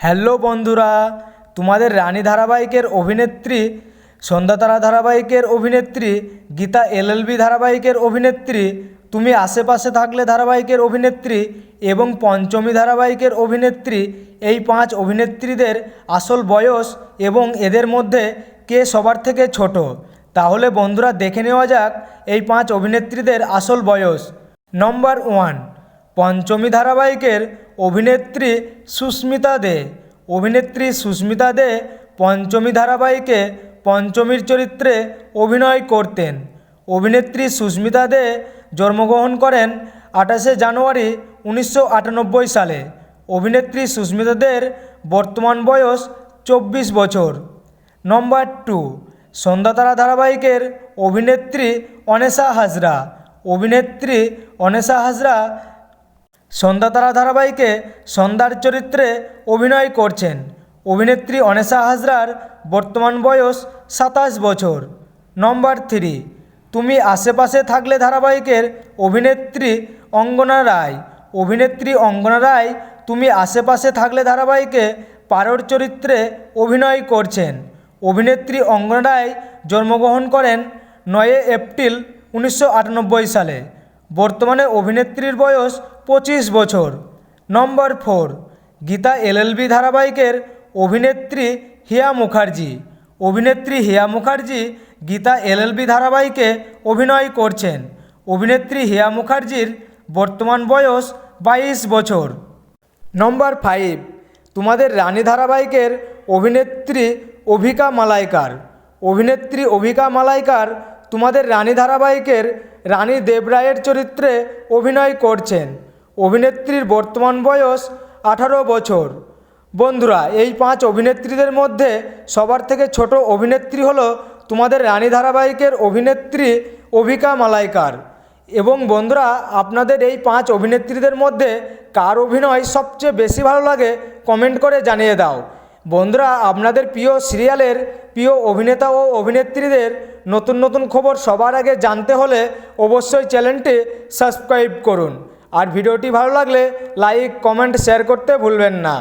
Hello বন্ধুরা, তোমাদের রানী ধারাবাহিকের অভিনেত্রী, সন্ধ্যাতারা ধারাবাহিকের অভিনেত্রী, গীতা এলএলবি ধারাবাহিকের অভিনেত্রী, তুমি আশেপাশে থাকলে ধারাবাহিকের অভিনেত্রী এবং পঞ্চমী ধারাবাহিকের অভিনেত্রী, এই 5 অভিনেত্রীদের আসল বয়স এবং এদের মধ্যে কে সবার থেকে ছোট। তাহলে বন্ধুরা দেখে নেওয়া যাক এই 5 অভিনেত্রীদের আসল বয়স। নম্বর 1, পঞ্চমী ধারাবাহিকের অভিনেত্রী সুস্মিতা দে। অভিনেত্রী সুস্মিতা দে পঞ্চমী ধারাবাহিকে পঞ্চমীর চরিত্রে অভিনয় করতেন। অভিনেত্রী সুস্মিতা দে জন্মগ্রহণ করেন 28শে জানুয়ারি 1998 সালে। অভিনেত্রী সুস্মিতা দের বর্তমান বয়স 24 বছর। নম্বর 2, সন্ধ্যাতারা ধারাবাহিকের অভিনেত্রী অনেশা হাজরা। অভিনেত্রী অনেশা হাজরা সন্ধ্যাতারা ধারাবাহিকে সন্ধ্যার চরিত্রে অভিনয় করছেন। অভিনেত্রী অনেশা হাজরার বর্তমান বয়স 27 বছর। নম্বর 3, তুমি আশেপাশে থাকলে ধারাবাহিকের অভিনেত্রী অঙ্গনা রায়। অভিনেত্রী অঙ্গনা রায় তুমি আশেপাশে থাকলে ধারাবাহিকে পারোর চরিত্রে অভিনয় করছেন। অভিনেত্রী অঙ্গনা রায় জন্মগ্রহণ করেন 9 এপ্রিল 1998 সালে। বর্তমানে অভিনেত্রীর বয়স 25 বছর। নম্বর 4, গীতা এলএলবি ধারাবাহিকের অভিনেত্রী হিয়া মুখার্জি। অভিনেত্রী হিয়া মুখার্জি গীতা এলএলবি ধারাবাহিকে অভিনয় করছেন। অভিনেত্রী হিয়া মুখার্জির বর্তমান বয়স 22 বছর। নম্বর 5, তোমাদের রানী ধারাবাহিকের অভিনেত্রী অভিকা মালাইকার। অভিনেত্রী অভিকা মালাইকার তোমাদের রানী ধারাবাহিকের রানী দেবরায়ের চরিত্রে অভিনয় করছেন। অভিনেত্রীর বর্তমান বয়স 18 বছর। বন্ধুরা, এই 5 অভিনেত্রীদের মধ্যে সবার থেকে ছোট অভিনেত্রী হলো তোমাদের রানী ধারাবাহিকের অভিনেত্রী অভিকা মালাইকার। এবং বন্ধুরা, আপনাদের এই 5 অভিনেত্রীদের মধ্যে কার অভিনয় সবচেয়ে বেশি ভালো লাগে কমেন্ট করে জানিয়ে দাও। বন্ধুরা, আপনাদের প্রিয় সিরিয়ালের প্রিয় অভিনেতা ও অভিনেত্রীদের নতুন নতুন খবর সবার আগে জানতে হলে অবশ্যই চ্যানেলটি সাবস্ক্রাইব করুন। আর ভিডিওটি ভালো লাগলে লাইক, কমেন্ট, শেয়ার করতে ভুলবেন না।